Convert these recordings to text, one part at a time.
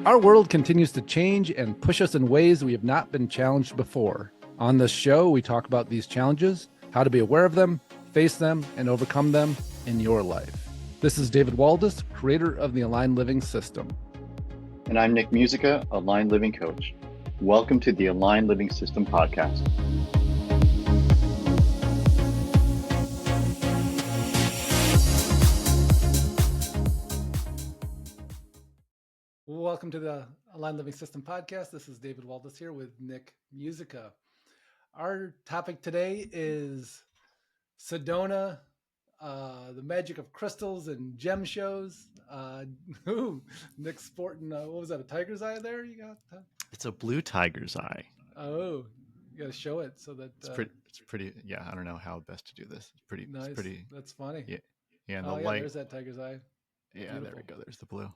Our world continues to change and push us in ways we have not been challenged before. On this show, we talk about these challenges, how to be aware of them, face them, and overcome them in your life. This is David Waldas, creator of the Aligned Living System. And I'm Nick Musica, Aligned Living Coach. Welcome to the Aligned Living System podcast. Welcome to the Aligned Living System podcast. This is David Waldas here with Nick Musica. Our topic today is Sedona, the magic of crystals and gem shows. Nick's sporting, what was that, a tiger's eye there you got? It's a blue tiger's eye. Oh, you got to show it so that... It's pretty, yeah, I don't know how best to do this. It's pretty, nice. It's pretty... That's funny. Yeah, and the yeah, light... there's that tiger's eye. Yeah, beautiful. There we go. There's the blue.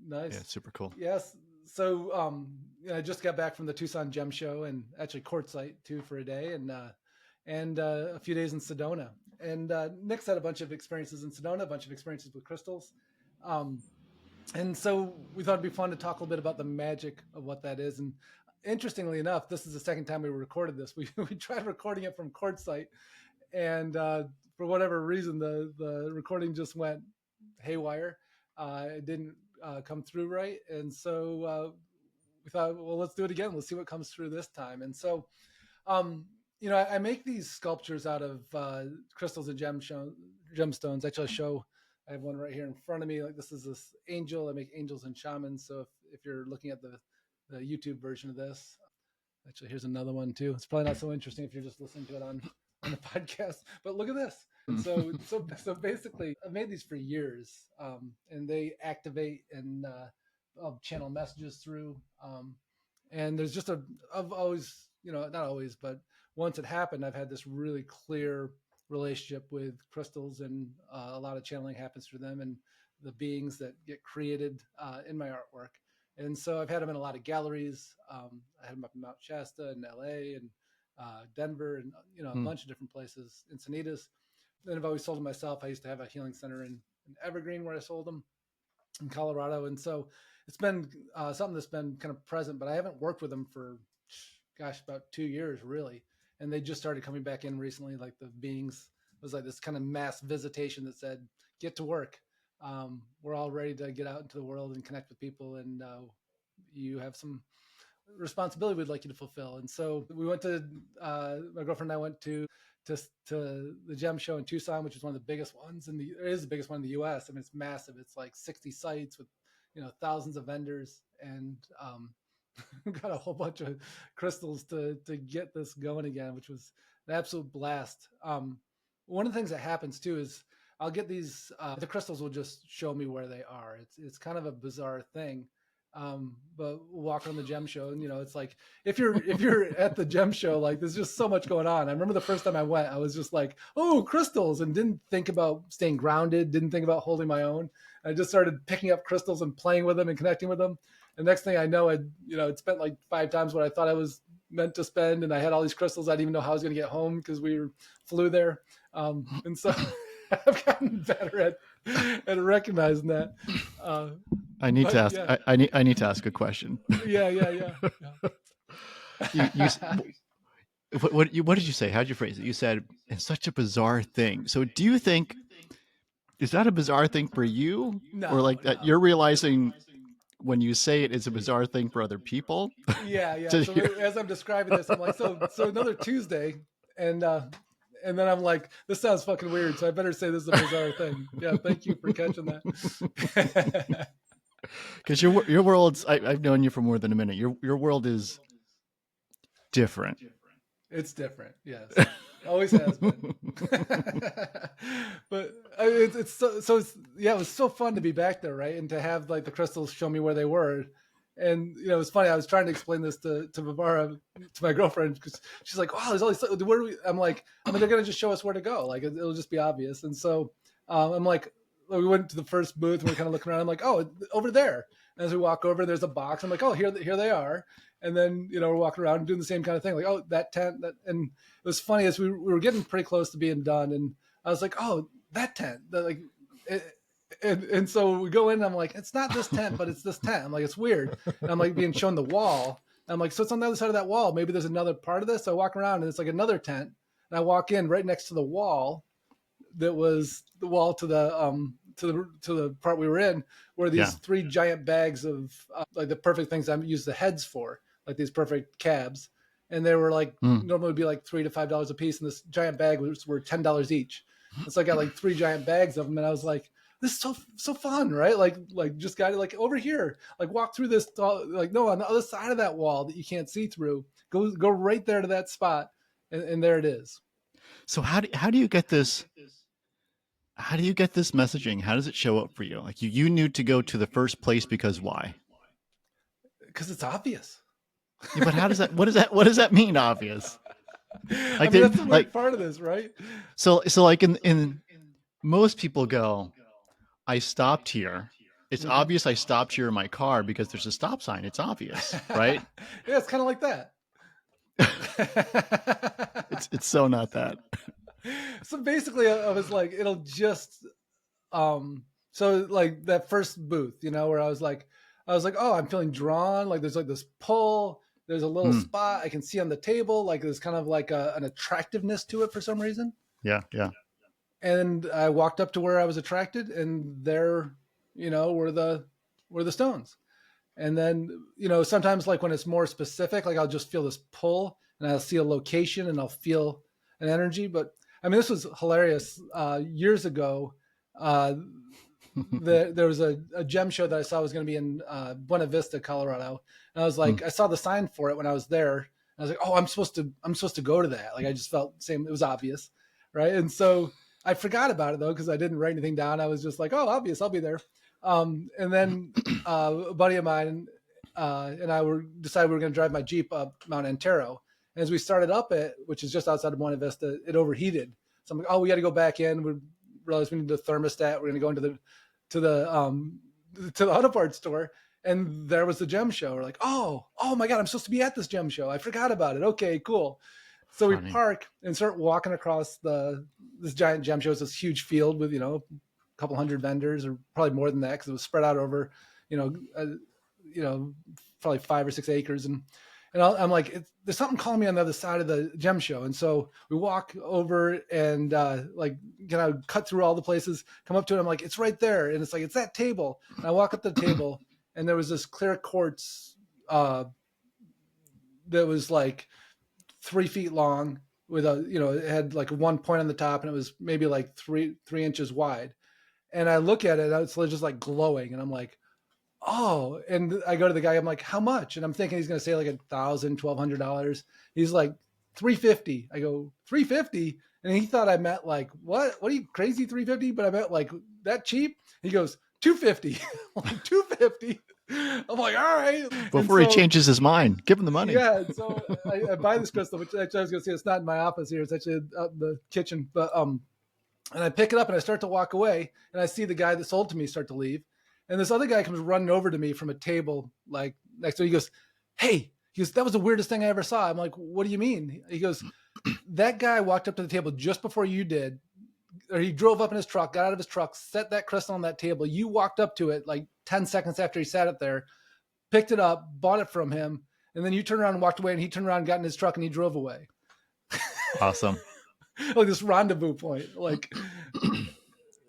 Nice. Yeah, super cool. Yes. So I just got back from the Tucson Gem Show and actually quartzite too for a day and a few days in Sedona. And Nick's had a bunch of experiences in Sedona, a bunch of experiences with crystals. And so we thought it'd be fun to talk a little bit about the magic of what that is. And interestingly enough, this is the second time we recorded this. We tried recording it from quartzite, and for whatever reason, the recording just went haywire. It didn't come through right. And so we thought, well, let's do it again. Let's see what comes through this time. And so, I make these sculptures out of crystals and gemstones. Actually, I have one right here in front of me. Like, this is this angel. I make angels and shamans. So if you're looking at the YouTube version of this, actually, here's another one too. It's probably not so interesting if you're just listening to it on the podcast, but look at this. And so basically I've made these for years, and they activate and I'll channel messages through. And there's just I've always, not always, but once it happened, I've had this really clear relationship with crystals, and a lot of channeling happens through them and the beings that get created in my artwork. And so I've had them in a lot of galleries. I had them up in Mount Shasta and LA and Denver and, a bunch of different places, Encinitas. And I've always sold them myself. I used to have a healing center in Evergreen where I sold them in Colorado. And so it's been something that's been kind of present, but I haven't worked with them for, about 2 years, really. And they just started coming back in recently. Like, the beings, it was like this kind of mass visitation that said, get to work. We're all ready to get out into the world and connect with people. And you have some responsibility we'd like you to fulfill. And so we went to, my girlfriend and I went to the Gem Show in Tucson, which is one of the biggest ones it is the biggest one in the US. I mean, it's massive. It's like 60 sites with, thousands of vendors, and got a whole bunch of crystals to get this going again, which was an absolute blast. One of the things that happens too is I'll get these, the crystals will just show me where they are. It's kind of a bizarre thing. But we'll walk around the Gem Show, and it's like, if you're at the Gem Show, like, there's just so much going on. I remember the first time I went, I was just like, oh, crystals, and didn't think about staying grounded, didn't think about holding my own. I just started picking up crystals and playing with them and connecting with them. And next thing I know, I'd spent like 5 times what I thought I was meant to spend, and I had all these crystals. I didn't even know how I was going to get home because we flew there. And so I've gotten better at recognizing that. I need to ask. Yeah. I need to ask a question. Yeah. What did you say? How did you phrase it? You said it's such a bizarre thing. So do you think, is that a bizarre thing for you, or like that you're realizing when you say it is a bizarre thing for other people? Yeah. So as I'm describing this, I'm like, so another Tuesday, and then I'm like, this sounds fucking weird, so I better say this is a bizarre thing. Yeah, thank you for catching that. Because your world's, I've known you for more than a minute. Your world is different. It's different, yes. Always has been. But it was so fun to be back there, right? And to have like the crystals show me where they were. And it was funny. I was trying to explain this to Barbara, to my girlfriend, because she's like, "Wow, there's all these. Where do we?" I'm like, they're gonna just show us where to go. Like, it'll just be obvious. And so I'm like, we went to the first booth and we're kind of looking around. I'm like, oh, over there. And as we walk over, there's a box. I'm like, oh, here they are. And then, we're walking around and doing the same kind of thing. Like, oh, that tent. And it was funny as we were getting pretty close to being done. And I was like, oh, that tent. And so we go in and I'm like, it's not this tent, but it's this tent. I'm like, it's weird. And I'm like being shown the wall. And I'm like, so it's on the other side of that wall. Maybe there's another part of this. So I walk around and it's like another tent. And I walk in right next to the wall that was the wall to the part we were in, were these three giant bags of like the perfect things I use the heads for, like these perfect cabs. And they were like, normally would be like $3 to $5 a piece. And this giant bag were $10 each. And so I got like three giant bags of them. And I was like, this is so fun, right? Like just got it like over here, like walk through this, like, no, on the other side of that wall that you can't see through, go right there to that spot. And there it is. So how do you get this? How do you get this messaging? How does it show up for you? Like you knew to go to the first place because why? Because it's obvious. Yeah, but how does that? What does that mean? Obvious. Like I mean, that's the like part of this, right? So like in most people go, I stopped here. It's obvious I stopped here in my car because there's a stop sign. It's obvious, right? Yeah, it's kind of like that. It's so not that. So basically I was like, it'll just so like that first booth, you know, where I was like, oh, I'm feeling drawn, like there's like this pull, there's a little spot I can see on the table, like there's kind of like an attractiveness to it for some reason. Yeah. And I walked up to where I was attracted, and there, you know, were the stones. And then, you know, sometimes like when it's more specific, like I'll just feel this pull and I'll see a location and I'll feel an energy. But I mean, this was hilarious. Years ago, there was a gem show that I saw was going to be in Buena Vista, Colorado. And I was like, I saw the sign for it when I was there. And I was like, oh, I'm supposed to go to that. Like, I just felt it was obvious. Right. And so I forgot about it though, because I didn't write anything down. I was just like, oh, obvious, I'll be there. And then a buddy of mine and I decided we were going to drive my Jeep up Mount Antero. And as we started up it, which is just outside of Buena Vista, it overheated. So I'm like, oh, we got to go back in. We realized we need the thermostat. We're going to go into to the auto parts store. And there was the gem show. We're like, oh my God, I'm supposed to be at this gem show. I forgot about it. Okay, cool. So we park and start walking across this giant gem show. It's this huge field with, you know, a couple hundred vendors, or probably more than that, because it was spread out over, probably 5 or 6 acres. And I'm like, there's something calling me on the other side of the gem show. And so we walk over and cut through all the places, come up to it. I'm like, it's right there. And it's like, it's that table. And I walk up to the table, and there was this clear quartz that was like 3 feet long with it had like one point on the top, and it was maybe like three inches wide. And I look at it, it's just like glowing. And I'm like, oh, and I go to the guy, I'm like, how much? And I'm thinking he's going to say like $1,000, $1,200. He's like, $350. I go, $350. And he thought I meant like, what are you crazy? $350? But I meant like that cheap. He goes, $250. I'm like, $250. I'm like, all right. Before he changes his mind, give him the money. Yeah. So I buy this crystal, which actually I was going to say, it's not in my office here. It's actually out in the kitchen. But, and I pick it up and I start to walk away, and I see the guy that sold to me start to leave. And this other guy comes running over to me from a table like next to me. He goes, hey, that was the weirdest thing I ever saw. I'm like, what do you mean? He goes, that guy walked up to the table just before you did, or he drove up in his truck, got out of his truck, set that crystal on that table. You walked up to it like 10 seconds after he sat it there, picked it up, bought it from him. And then you turned around and walked away, and he turned around, got in his truck, and he drove away. Awesome. Like this rendezvous point, like,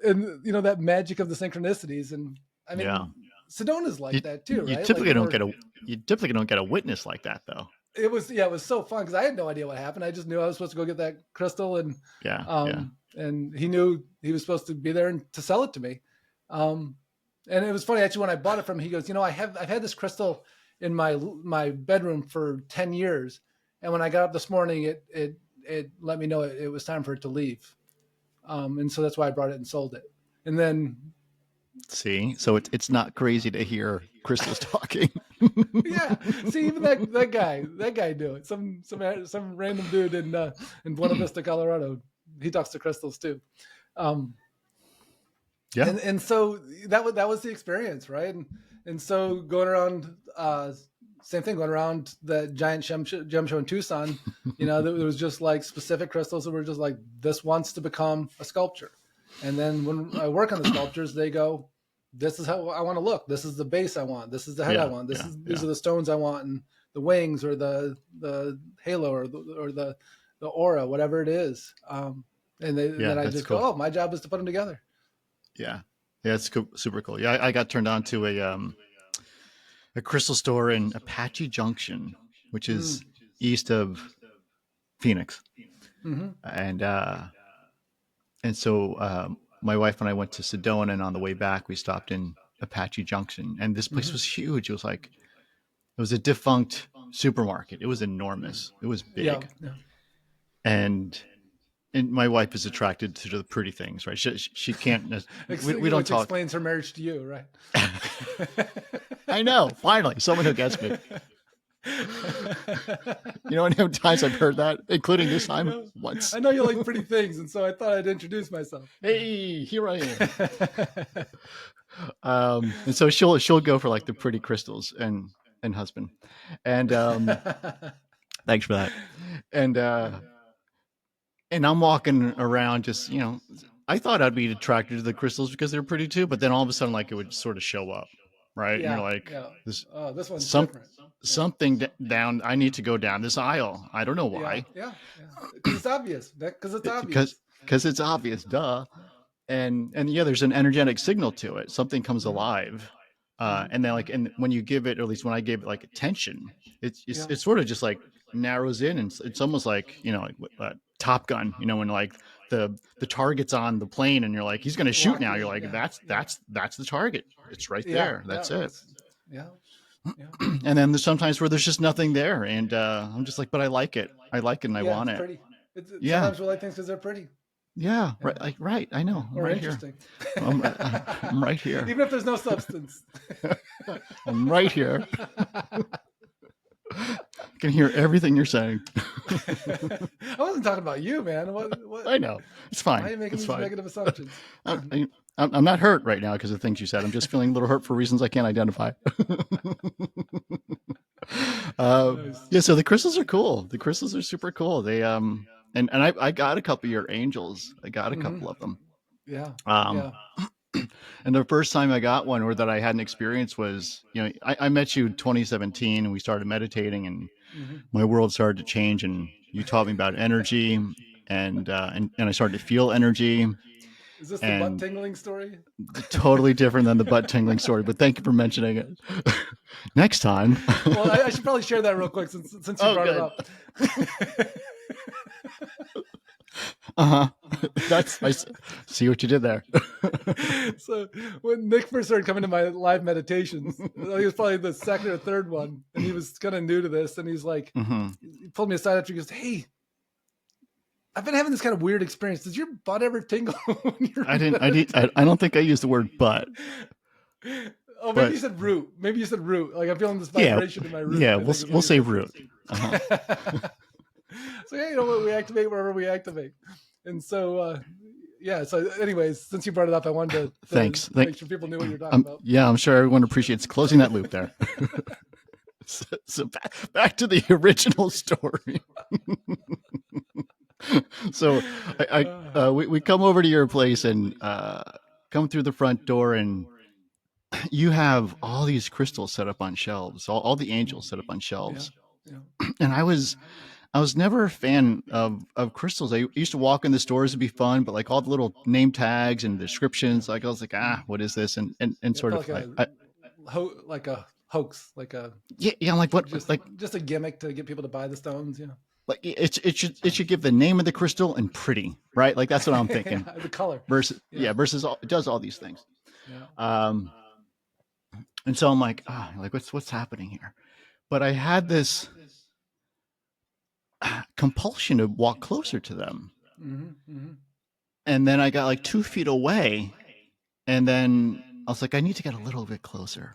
and you know, that magic of the synchronicities. And I mean, Sedona's like that too, right? You typically don't get a witness like that though. It was so fun because I had no idea what happened. I just knew I was supposed to go get that crystal, and and he knew he was supposed to be there and to sell it to me. And it was funny actually when I bought it from him. He goes, you know, I've had this crystal in my bedroom for 10 years, and when I got up this morning, it let me know it was time for it to leave, and so that's why I brought it and sold it. And then. See, so it's not crazy to hear crystals talking. Yeah, see, even that guy do it. Some random dude in Buena Vista, Colorado. He talks to crystals too. And so that was the experience, right? And so going around, same thing, going around the giant gem show in Tucson. You know, there was just like specific crystals that were just like, this wants to become a sculpture. And then when I work on the sculptures, they go, this is how I want to look. This is the base I want. This is the head I want. These are the stones I want, and the wings or the halo or the aura, whatever it is. And then I just go, oh, my job is to put them together. Yeah. Yeah, it's super cool. Yeah, I got turned on to a crystal store in Apache Junction, which is east of Phoenix. Mm-hmm. And so my wife and I went to Sedona, and on the way back we stopped in Apache Junction, and this place was huge. It was a defunct supermarket. It was enormous. It was big. Yeah. And my wife is attracted to the pretty things, right? She can't. We don't talk. Explains her marriage to you, right? I know. Finally, someone who gets me. You know how many times I've heard that, including this time once. I know you like pretty things, and so I thought I'd introduce myself. Hey, here I am. And so she'll go for like the pretty crystals and husband, and thanks for that. And I'm walking around just, I thought I'd be attracted to the crystals because they're pretty too, but then all of a sudden, like, it would sort of show up, right? Yeah, and you're like, this one's different. Something down. I need to go down this aisle. I don't know why. Yeah. Because it's obvious. Because it's obvious. Because it's obvious, duh. And there's an energetic signal to it. Something comes alive. And then and when you give it, or at least when I gave it like attention, it's sort of just like narrows in, and it's almost like, like Top Gun, when like the target's on the plane and you're like, he's going to shoot now. You're like, that's the target. It's right there. That's it. Yeah. And then there's sometimes where there's just nothing there, and I'm just like, but I like it, and I want it. Pretty. Sometimes we like things because they're pretty. Yeah, right. I know. I'm or right interesting. Here. I'm right here. Even if there's no substance. I'm right here. I can hear everything you're saying. I wasn't talking about you, man. What? I know. It's fine. Why are you making these negative assumptions? I'm not hurt right now because of things you said. I'm just feeling a little hurt for reasons I can't identify. Nice. Yeah, so the crystals are cool. The crystals are super cool. They and I got a couple of your angels. I got a couple of them. Yeah. And the first time I got one, or that I had an experience, was, I met you in 2017, and we started meditating, and my world started to change, and you taught me about energy, and I started to feel energy. Is this the butt tingling story? Totally different than the butt tingling story, but thank you for mentioning it. Next time. Well, I should probably share that real quick since you brought it up. I see what you did there. So when Nick first started coming to my live meditations, he was probably the second or third one, and he was kind of new to this, and he's like, he pulled me aside after, he goes, "Hey, I've been having this kind of weird experience. Does your butt ever tingle?" I don't think I used the word butt. Oh, maybe you said root. Like, I'm feeling this vibration in my root. Yeah, we'll say root. So what, we activate wherever we activate. And so so anyways, since you brought it up, I wanted to make sure people knew what you're talking about. Yeah, I'm sure everyone appreciates closing that loop there. So back to the original story. So we come over to your place and come through the front door, and you have all these crystals set up on shelves, all the angels set up on shelves. Yeah. And I was never a fan of crystals. I used to walk in the stores, it'd be fun, but like all the little name tags and descriptions, like I was like, what is this? And sort of like a hoax, like a I'm like, what? Just a gimmick to get people to buy the stones, Like it should give the name of the crystal and pretty, right? Like that's what I'm thinking. The color versus it does all these things. Yeah. And so I'm like, what's happening here? But I had this compulsion to walk closer to them. And then I got like 2 feet away, and then I was like, I need to get a little bit closer.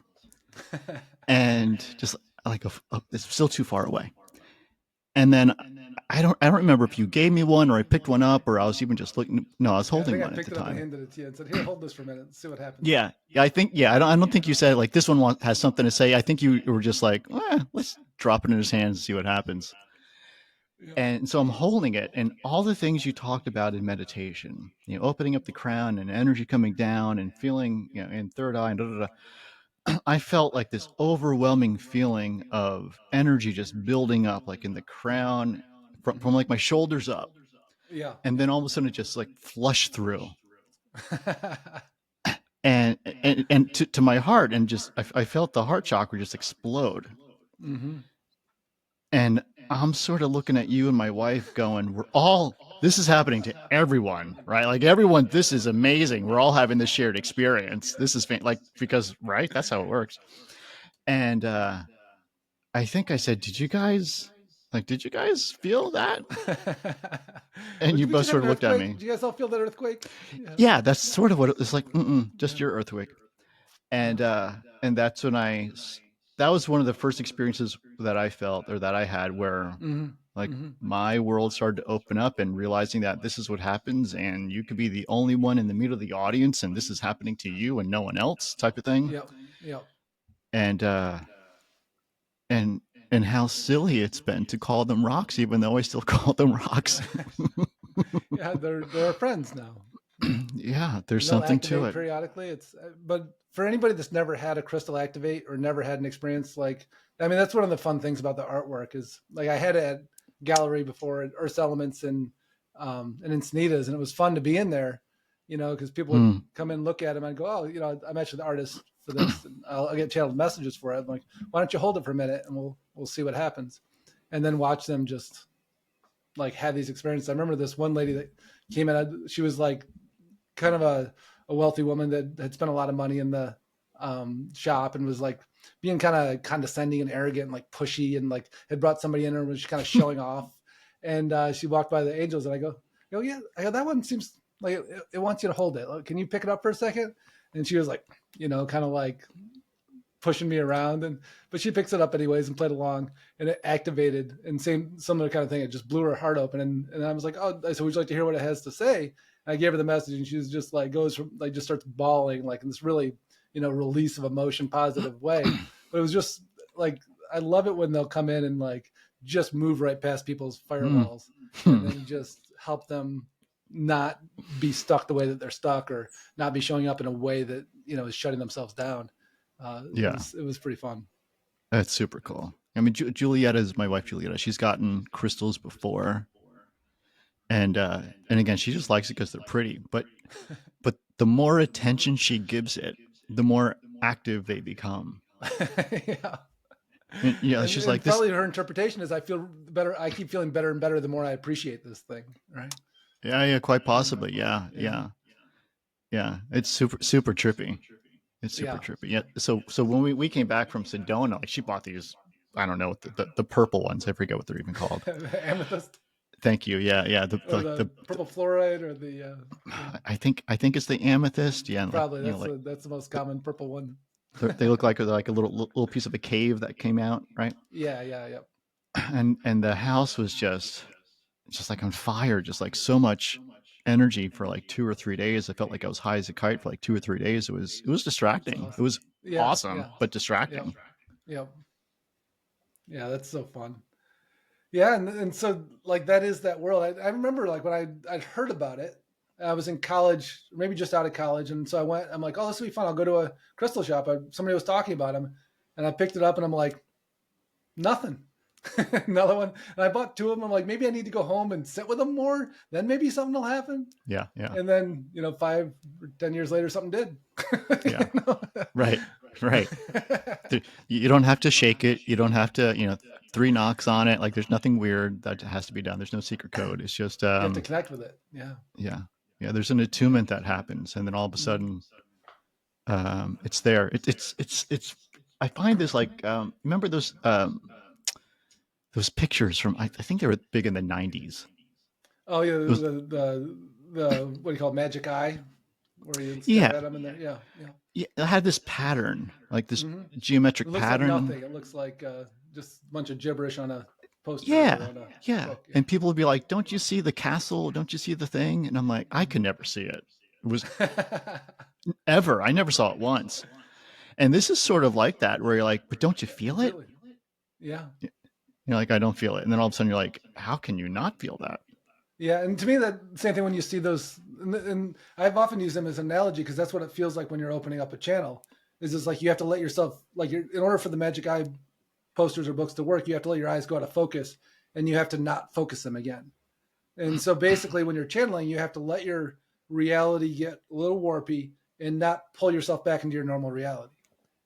And just like it's still too far away. And then I don't remember if you gave me one or I picked one up, or I was even just looking. No, I was holding one at the time. I handed it to you and said, "Here, hold this for a minute and see what happens." Yeah. I think I don't think you said like this one has something to say. I think you were just like, let's drop it in his hands and see what happens. Yeah. And so I'm holding it, and all the things you talked about in meditation, opening up the crown and energy coming down and feeling, in third eye and da, da, da, I felt like this overwhelming feeling of energy just building up, like in the crown, from like my shoulders up. Yeah. And then all of a sudden it just like flushed through. And to my heart, and just I felt the heart chakra just explode. Mm-hmm. And I'm sort of looking at you and my wife going, this is happening to everyone, right? Like everyone, this is amazing. We're all having this shared experience. This is because, right? That's how it works. And I think I said, did you guys feel that? And you We both just have sort an of looked at earthquake. me. Do you guys all feel that earthquake? Yeah, that's sort of what it was like. Just your earthquake. And that's when that was one of the first experiences that I felt, or that I had, where like my world started to open up, and realizing that this is what happens, and you could be the only one in the middle of the audience, and this is happening to you and no one else, type of thing. Yep. Yep. And and how silly it's been to call them rocks, even though I still call them rocks. Yeah, they're our friends now. Yeah, there's They'll something activate to it. periodically. But for anybody that's never had a crystal activate or never had an experience, like, I mean, that's one of the fun things about the artwork is, like, I had it at gallery before at Earth Elements and Encinitas, and it was fun to be in there, because people would come in, look at them, and go, oh, I'm actually the artist for this, and I'll get channeled messages for it. I'm like, why don't you hold it for a minute, and we'll see what happens, and then watch them just like have these experiences. I remember this one lady that came in. She was like kind of a wealthy woman that had spent a lot of money in the shop, and was like being kind of condescending and arrogant and like pushy, and like had brought somebody in and was kind of showing off. And she walked by the angels, and I go, yeah, that one seems like it wants you to hold it. Can you pick it up for a second? And she was like, kind of like pushing me around, but she picks it up anyways and played along, and it activated, and similar kind of thing. It just blew her heart open, and I was like, oh, so would you like to hear what it has to say? And I gave her the message, and she's just like just starts bawling, like in this really release of emotion, positive way. But it was just like, I love it when they'll come in and like just move right past people's firewalls and then just help them not be stuck the way that they're stuck, or not be showing up in a way that is shutting themselves down. It was pretty fun. That's super cool. I mean, Julietta is my wife. Julietta, she's gotten crystals before, and again, she just likes it because they're pretty. But the more attention she gives it, the more active they become. Yeah. And she's like, probably her interpretation is, I feel better. I keep feeling better and better the more I appreciate this thing. Right. Yeah, quite possibly. Yeah. It's super trippy. It's super trippy. Yeah. So when we came back from Sedona, like, she bought these, I don't know, the purple ones. I forget what they're even called. Amethyst. Thank you. Yeah. The purple fluoride, or the. I think it's the amethyst. Yeah. Probably that's the most common purple one. They look like a little piece of a cave that came out, right? Yeah. And the house was just like on fire, just like so much energy for like 2 or 3 days. I felt like I was high as a kite for like 2 or 3 days. It was distracting. Awesome. It was awesome, but distracting. Yeah, that's so fun. Yeah, and so like that is that world. I remember like when I'd heard about it. I was in college, maybe just out of college, and so I went. I'm like, oh, this will be fun. I'll go to a crystal shop. Somebody was talking about them, and I picked it up, and I'm like, nothing. Another one, and I bought 2 of them. I'm like, maybe I need to go home and sit with them more, then maybe something will happen. Yeah And then 5 or 10 years later, something did. Yeah. Right You don't have to shake it, you don't have to 3 knocks on it. Like, there's nothing weird that has to be done. There's no secret code. It's just you have to connect with it. Yeah, there's an attunement that happens, and then all of a sudden it's there. It's I find this like, remember those pictures from, I think they were big in the 90s. Oh yeah, the what do you call it, magic eye, where you stare at them in there. Yeah, it had this pattern, like this geometric pattern. Like nothing. It looks like just a bunch of gibberish on a poster. Yeah. Book. And people would be like, don't you see the castle? Don't you see the thing? And I'm like, I could never see it. It was ever. I never saw it once. And this is sort of like that, where you're like, but don't you feel it? Yeah. You're like, I don't feel it. And then all of a sudden you're like, how can you not feel that? Yeah, and to me, that same thing when you see those, and I've often used them as an analogy because that's what it feels like when you're opening up a channel. Is just like you have to let yourself, like, in order for the Magic Eye posters or books to work, you have to let your eyes go out of focus, and you have to not focus them again. And so basically, when you're channeling, you have to let your reality get a little warpy and not pull yourself back into your normal reality,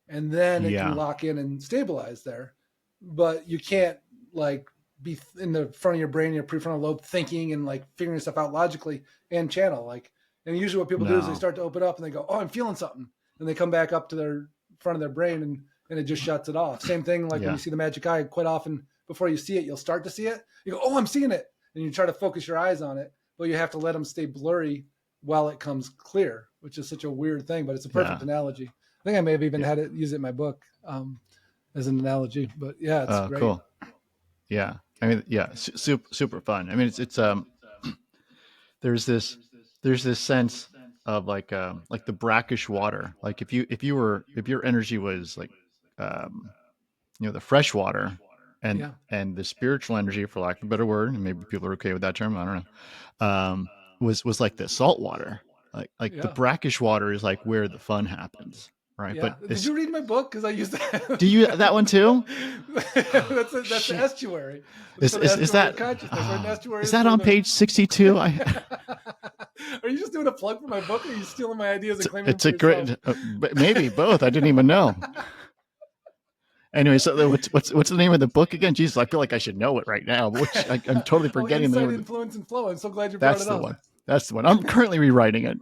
and then it can lock in and stabilize there. But you can't like be in the front of your brain, your prefrontal lobe, thinking and like figuring stuff out logically and channel. Like, and usually what people do is they start to open up and they go, "Oh, I'm feeling something," and they come back up to their front of their brain and it just shuts it off. Same thing like when you see the Magic Eye. Quite often, before you see it, you'll start to see it. You go, "Oh, I'm seeing it," and you try to focus your eyes on it, but you have to let them stay blurry while it comes clear, which is such a weird thing, but it's a perfect analogy. I think I may have even had it use it in my book as an analogy, but yeah, it's great. Cool. Yeah. I mean, yeah, super fun. I mean, it's there's this sense of like the brackish water. Like if your energy was like, the fresh water and the spiritual energy, for lack of a better word, and maybe people are okay with that term, I don't know, was like the salt water. Like the brackish water is like where the fun happens. Right. Yeah. But did you read my book? Because I used that. Do you that one too? That's the estuary. Is that on page 62? Are you just doing a plug for my book, or are you stealing my ideas and claiming it's a great maybe both. I didn't even know. Anyway, so what's the name of the book again? Jesus, I feel like I should know it right now, which I'm totally forgetting. Insight, Influence, and Flow. I'm so glad you brought it up. That's the one. That's the one. I'm currently rewriting it.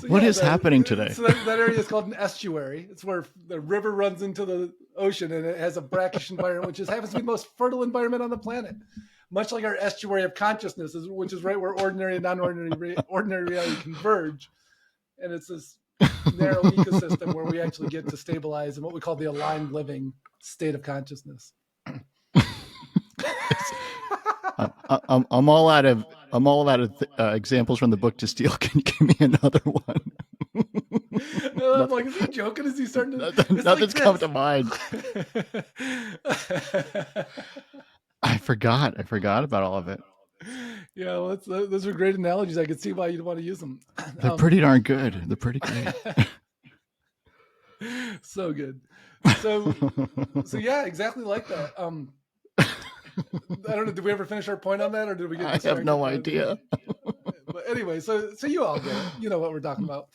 So, what is happening today? So that area is called an estuary. It's where the river runs into the ocean, and it has a brackish environment, which happens to be the most fertile environment on the planet. Much like our estuary of consciousness, which is right where ordinary and non-ordinary ordinary reality converge. And it's this narrow ecosystem where we actually get to stabilize in what we call the aligned living state of consciousness. I'm all out of examples from the book to steal. Can you give me another one? I'm like, is he joking? Is he starting to? Nothing's come to mind. I forgot about all of it. Yeah, well, those are great analogies. I could see why you'd want to use them. They're pretty darn good. They're pretty great. So good. So yeah, exactly like that. I don't know. Did we ever finish our point on that, or did we get? I have no idea. But anyway, so you all get it. You know what we're talking about.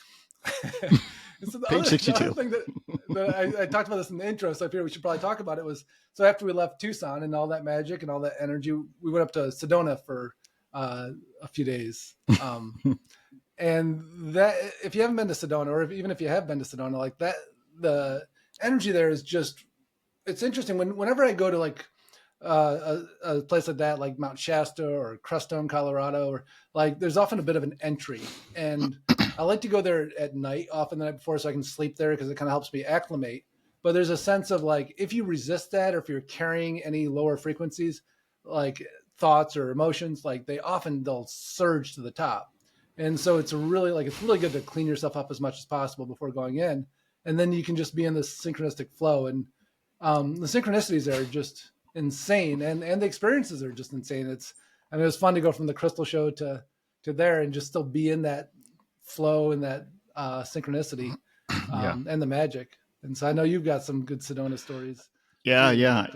So Page 62. The other thing that I talked about this in the intro, so I figured we should probably talk about it. Was so after we left Tucson and all that magic and all that energy, we went up to Sedona for a few days. And that, if you haven't been to Sedona, or even if you have been to Sedona, like that, the energy there is just, it's interesting. Whenever I go to like a place like that, like Mount Shasta or Crestone, Colorado, or like, there's often a bit of an entry, and I like to go there at night, often the night before, so I can sleep there because it kind of helps me acclimate. But there's a sense of like, if you resist that, or if you're carrying any lower frequencies, like thoughts or emotions, like they'll surge to the top. And so it's really good to clean yourself up as much as possible before going in. And then you can just be in this synchronistic flow. And the synchronicities are just insane. And the experiences are just insane. It was fun to go from the crystal show to there and just still be in that flow and that synchronicity and the magic. And so I know you've got some good Sedona stories. Yeah. Yeah.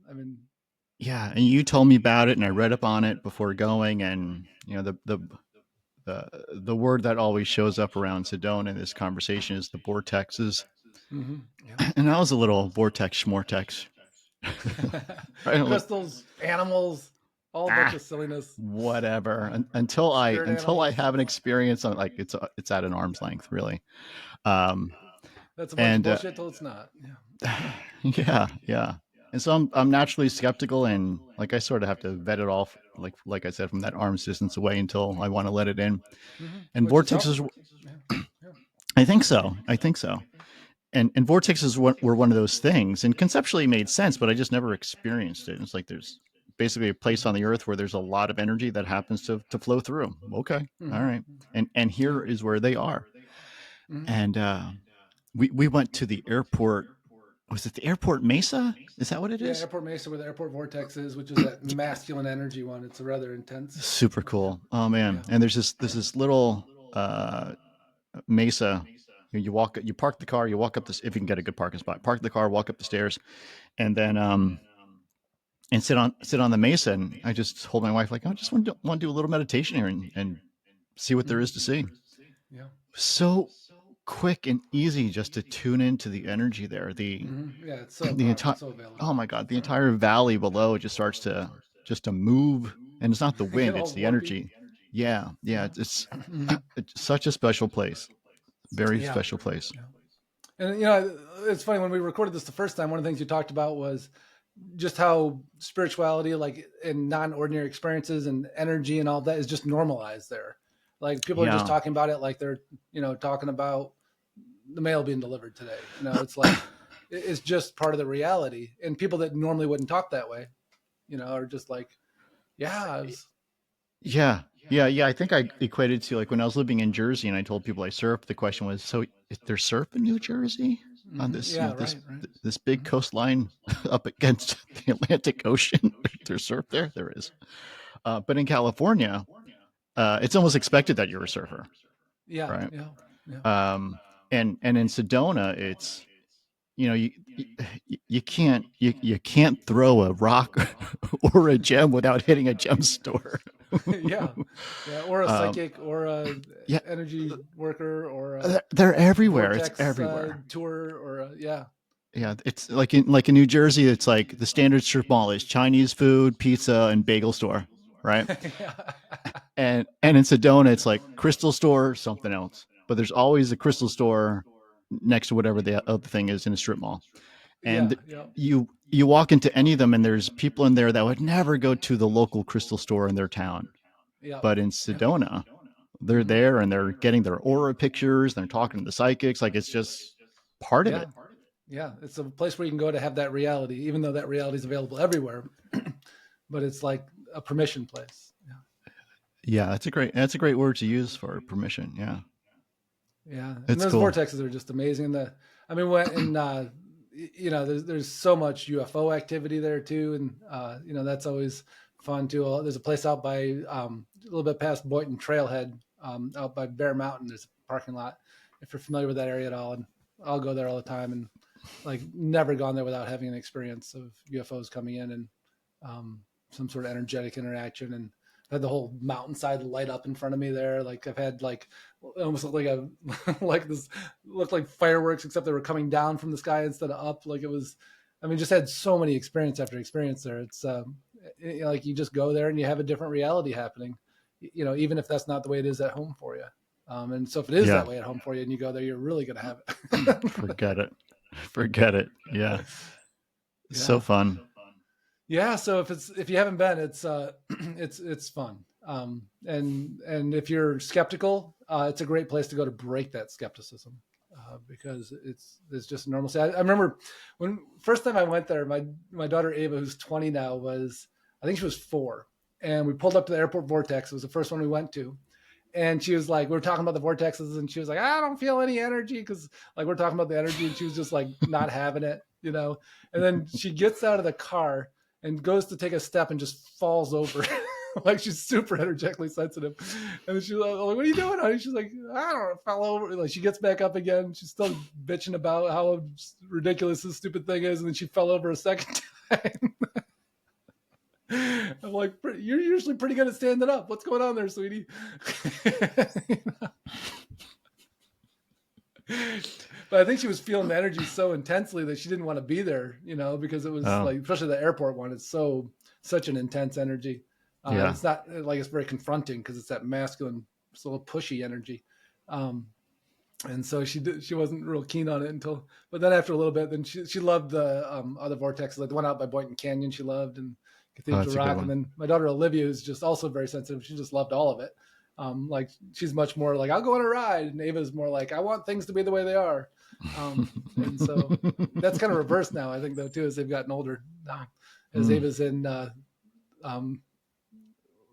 And you told me about it, and I read up on it before going. And, the word that always shows up around Sedona in this conversation is the vortexes. Mm-hmm. Yeah. And I was a little vortex schmortex. Crystals, animals, all bunch of silliness. Whatever. Until I have an experience on, like, it's at an arm's length, really. That's a bunch of bullshit till it's not. Yeah. Yeah. And so I'm naturally skeptical, and like I sort of have to vet it off, like I said, from that arm's distance away until I want to let it in. Mm-hmm. And vortexes, I think so. And vortexes were one of those things, and conceptually made sense, but I just never experienced it. It's like there's basically a place on the earth where there's a lot of energy that happens to flow through. Okay, mm-hmm. All right, and here is where they are. Mm-hmm. And we went to the airport. Was it the airport Mesa? Is that what it is? Yeah, Airport Mesa, where the airport vortex is, which is that masculine energy one. It's a rather intense. Super cool. Oh man! Yeah. And there's this little Mesa. You park the car, you walk up this, if you can get a good parking spot. Park the car, walk up the stairs, and then and sit on the Mesa. And I just told my wife, like, I just want to do a little meditation here and see what there is to see. Yeah. So quick and easy just to tune into the energy there. Yeah, it's so so available. Oh my God, the entire valley below just starts to move, and it's not the wind, it's the energy. Yeah, it's such a special place, very special place. Yeah. And it's funny, when we recorded this the first time, one of the things you talked about was just how spirituality, like in non-ordinary experiences and energy and all that, is just normalized there. Like people are just talking about it like they're talking about the mail being delivered today. It's like it's just part of the reality, and people that normally wouldn't talk that way are just like, yeah. I think I equated to, like, when I was living in Jersey and I told people I surf, the question was, so is there surf in New Jersey on this this big coastline up against the Atlantic Ocean? There's surf there? There is. But in California, it's almost expected that you're a surfer. Yeah. Right. Yeah. And in Sedona, it's, you can't throw a rock or a gem without hitting a gem store. yeah, or a psychic, or a energy worker, or they're everywhere. vortex, it's everywhere. Tour, or yeah. It's like in New Jersey, it's like the standard strip mall is Chinese food, pizza, and bagel store, right? and in Sedona, it's like crystal store, something else. But there's always a crystal store next to whatever the other thing is in a strip mall. And you walk into any of them, and there's people in there that would never go to the local crystal store in their town. But in Sedona, they're there and they're getting their aura pictures. They're talking to the psychics. Like, it's just part of it. Yeah, it's a place where you can go to have that reality, even though that reality is available everywhere. But it's like a permission place. Yeah, that's a great word to use for permission. Yeah. And those vortexes are just amazing. There's so much UFO activity there too, and that's always fun too. There's a place out by a little bit past Boynton Trailhead, out by Bear Mountain. There's a parking lot, if you're familiar with that area at all, and I'll go there all the time, and like never gone there without having an experience of UFOs coming in and some sort of energetic interaction. And I had the whole mountainside light up in front of me there. Like I've had almost looked like fireworks, except they were coming down from the sky instead of up. Like it was, just had so many experience after experience there. It's like you just go there and you have a different reality happening, even if that's not the way it is at home for you. And so if it is that way at home for you and you go there, you're really going to have it. Forget it. Yeah. So fun. Yeah. So if you haven't been, it's fun. And if you're skeptical, it's a great place to go to break that skepticism, because it's just normalcy. I remember when first time I went there, my daughter Ava, who's 20 now, I think she was 4, and we pulled up to the airport vortex. It was the first one we went to. And she was like, we were talking about the vortexes, and she was like, I don't feel any energy, because like we're talking about the energy, and she was just like not having it, And then she gets out of the car and goes to take a step and just falls over. Like she's super energetically sensitive. And she's like, what are you doing, honey? She's like, I don't know, fell over. Like she gets back up again. She's still bitching about how ridiculous this stupid thing is. And then she fell over a second time. I'm like, you're usually pretty good at standing up. What's going on there, sweetie? But I think she was feeling the energy so intensely that she didn't want to be there, because it was like, especially the airport one, it's such an intense energy. It's not like it's very confronting, because it's that masculine, sort of pushy energy. And so she wasn't real keen on it but then after a little bit, then she loved the other vortexes, like the one out by Boynton Canyon she loved, and Cathedral Rock. And then my daughter Olivia is just also very sensitive. She just loved all of it. Like she's much more like, I'll go on a ride. And Ava's more like, I want things to be the way they are. And so that's kind of reversed now, I think, though, too, as they've gotten older. As Ava's in what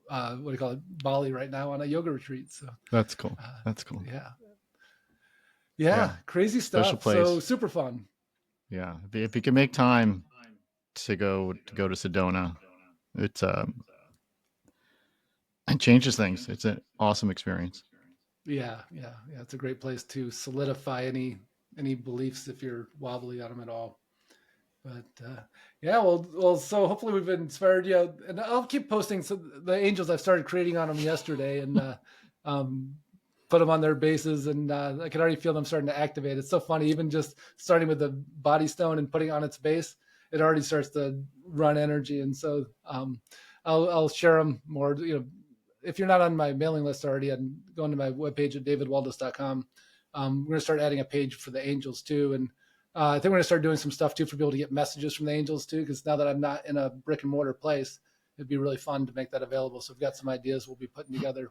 do you call it, Bali right now on a yoga retreat. So that's cool. That's cool. Yeah. Yeah, crazy stuff. Special place. So super fun. Yeah, if you can make time to go to Sedona, it changes things. It's an awesome experience. Yeah. It's a great place to solidify any beliefs if you're wobbly on them at all. But yeah, well, so hopefully we've inspired you, and I'll keep posting the angels I've started creating on them yesterday, and put them on their bases, and I can already feel them starting to activate. It's so funny, even just starting with the body stone and putting it on its base, it already starts to run energy, and so I'll share them more. If you're not on my mailing list already, and go into my webpage at davidwaldas.com. We're going to start adding a page for the angels too, and I think we're going to start doing some stuff too for people to get messages from the angels too, because now that I'm not in a brick and mortar place, it'd be really fun to make that available. So we've got some ideas we'll be putting together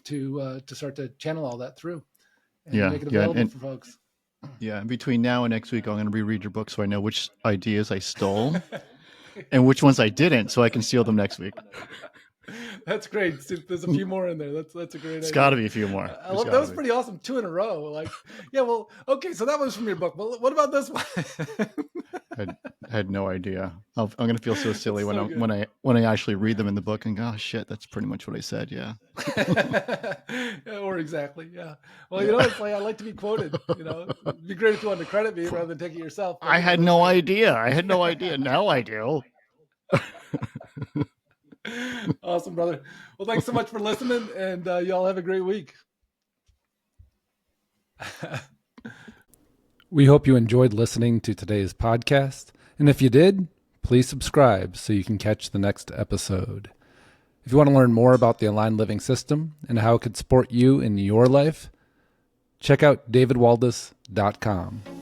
to start to channel all that through and make it available for folks. Yeah, and between now and next week, I'm going to reread your book so I know which ideas I stole and which ones I didn't, so I can steal them next week. That's great. There's a few more in there. That's a great idea. It's got to be a few more. That was pretty awesome. 2 in a row. Like, yeah, well, okay, so that was from your book. But what about this one? I had no idea. I'm going to feel so silly when I actually read them in the book and go, oh shit, that's pretty much what I said. Yeah. Or exactly. Yeah. Well, it's like I like to be quoted. It'd be great if you wanted to credit me rather than take it yourself. I had no idea. Now I do. Awesome, brother. Well, thanks so much for listening, and y'all have a great week. We hope you enjoyed listening to today's podcast, and if you did, please subscribe so you can catch the next episode. If you want to learn more about the Aligned Living System and how it could support you in your life, check out davidwaldas.com.